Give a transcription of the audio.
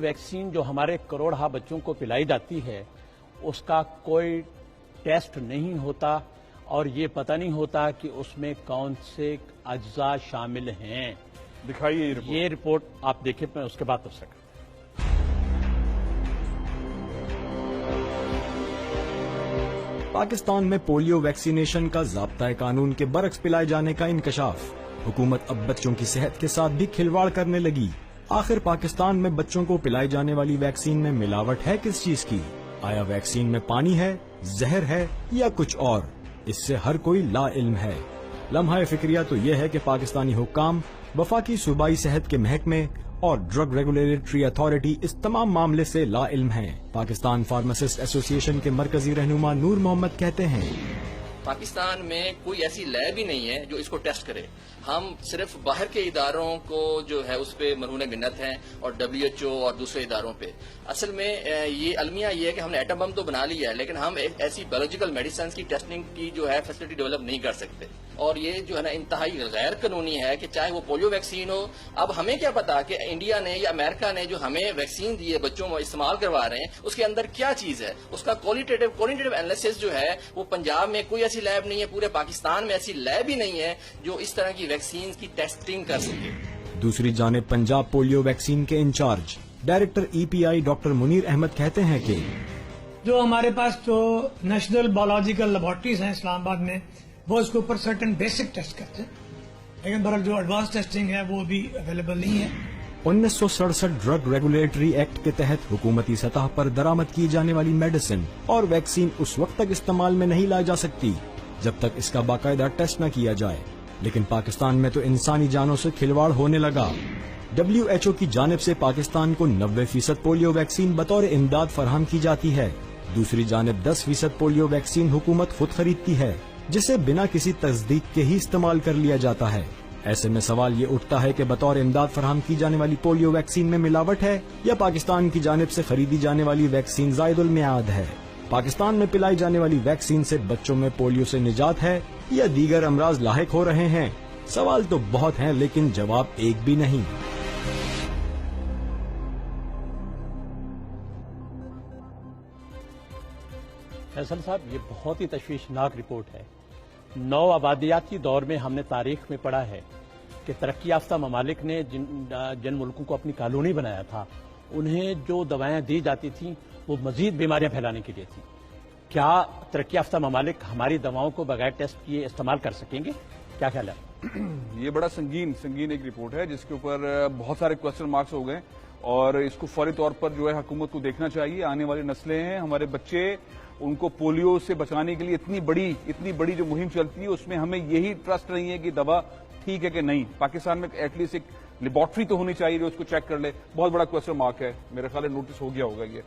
Vaccine जो हमारे करोड़हा बच्चों को पिलाई जाती है उसका कोई टेस्ट नहीं होता और ये पता नहीं होता कि उसमें कौन से अज्जा शामिल हैं। दिखाइए ये रिपोर्ट आप देखिए, मैं उसके बाद तफसील करता हूं। पाकिस्तान में पोलियो वैक्सीनेशन का ज़ाब्ता कानून के बरक्स पिलाए जाने का इंकशाफ। हुकूमत अब बच्चों की सेहत के साथ भी खिलवाड़ करने लगी। आखिर पाकिस्तान में बच्चों को पिलाई जाने वाली वैक्सीन में मिलावट है किस चीज की? आया वैक्सीन में पानी है, जहर है या कुछ और? इससे हर कोई ला इल्म है। लम्हा फिक्रिया तो यह है कि पाकिस्तानी हुक्काम, वफाकी सूबाई सेहत के महकमे और ड्रग रेगुलेटरी अथॉरिटी इस तमाम मामले से ला इल्म हैं। पाकिस्तान फार्मासिस्ट एसोसिएशन के मरकजी रहनुमा नूर मोहम्मद कहते हैं, पाकिस्तान में कोई ऐसी लैब ही नहीं है जो इसको टेस्ट करे। हम सिर्फ बाहर के इदारों को जो है उस पे मरहून मिन्नत हैं और WHO और दूसरे इदारों पे। असल में ये अलमिया ये है कि हमने एटम बम तो बना लिया है, लेकिन हम एक ऐसी बायोलॉजिकल मेडिसिन की टेस्टिंग की जो है फैसिलिटी डेवलप नहीं कर सकते। और ये जो है ना इंतहाई गैर कानूनी है कि चाहे वो पोलियो वैक्सीन हो। अब हमें क्या पता कि इंडिया ने या अमेरिका ने जो हमें वैक्सीन दी है, बच्चों को इस्तेमाल करवा रहे हैं, उसके अंदर क्या चीज है। उसका क्वालिटेटिव एनालिसिस जो है वो पंजाब में कोई ऐसी लैब नहीं है, पूरे पाकिस्तान में ऐसी लैब ही नहीं है जो इस तरह की वैक्सीन की टेस्टिंग कर सके। दूसरी जानिब पंजाब पोलियो वैक्सीन के in charge director EPI doctor Munir Ahmad कहते हैं कि जो हमारे पास जो नेशनल बायोलॉजिकल लेबोरेटरीज हैं इस्लामाबाद में, वो इसके ऊपर सर्टेन बेसिक टेस्ट करते हैं, लेकिन बहरहाल जो एडवांस टेस्टिंग है वो भी अवेलेबल नहीं है। 1967 ड्रग रेगुलेटरी एक्ट के तहत हुकूमती सतह पर दरामद की जाने वाली मेडिसिन और वैक्सीन उस वक्त तक इस्तेमाल में नहीं लाई जा सकती जब तक इसका बाकायदा टेस्ट न किया जाए। लेकिन पाकिस्तान में तो इंसानी जानों से खिलवाड़ होने लगा। WHO की जानिब से पाकिस्तान को 90% पोलियो वैक्सीन बतौर इमदाद फराहम की जाती है। दूसरी जानिब 10% पोलियो वैक्सीन हुकूमत खुद खरीदती है, जिसे बिना किसी तस्दीक के ही इस्तेमाल कर लिया जाता है। ऐसे में सवाल ये उठता है कि बतौर इमदाद फराहम की जाने वाली पोलियो वैक्सीन में मिलावट है या पाकिस्तान की जानिब से खरीदी जाने वाली वैक्सीन ज़ायदुल मियाद है। पाकिस्तान में पिलाई जाने वाली वैक्सीन से बच्चों में पोलियो से निजात है या दीगर अमराज लाहिक हो रहे हैं? सवाल तो बहुत हैं, लेकिन जवाब एक भी नहीं। फैसल साहब, ये बहुत ही तशवीशनाक रिपोर्ट है। नौ आबादियाती दौर में हमने तारीख में पढ़ा है कि तरक्की याफ्ता ममालिक ने जिन मुल्कों को अपनी कॉलोनी बनाया था, उन्हें जो दवाएं दी जाती थीं वो मजीद बीमारियां फैलाने के लिए थी। क्या तरक्की याफ्ता ममालिक हमारी दवाओं को बगैर टेस्ट किए इस्तेमाल कर सकेंगे? क्या ख्याल है? ये बड़ा संगीन एक रिपोर्ट है जिसके ऊपर बहुत सारे क्वेश्चन मार्क्स हो गए और इसको फौरी तौर पर जो है हुकूमत को देखना चाहिए। आने वाली नस्लें हैं, हमारे बच्चे, उनको पोलियो से बचाने के लिए इतनी बड़ी जो मुहिम चलती है उसमें हमें यही ट्रस्ट नहीं है कि दवा ठीक है कि नहीं। पाकिस्तान में एटलीस्ट एक लेबोरेटरी तो होनी चाहिए जो उसको चेक कर ले। बहुत बड़ा क्वेश्चन मार्क है, मेरे ख्याल नोटिस हो गया होगा ये।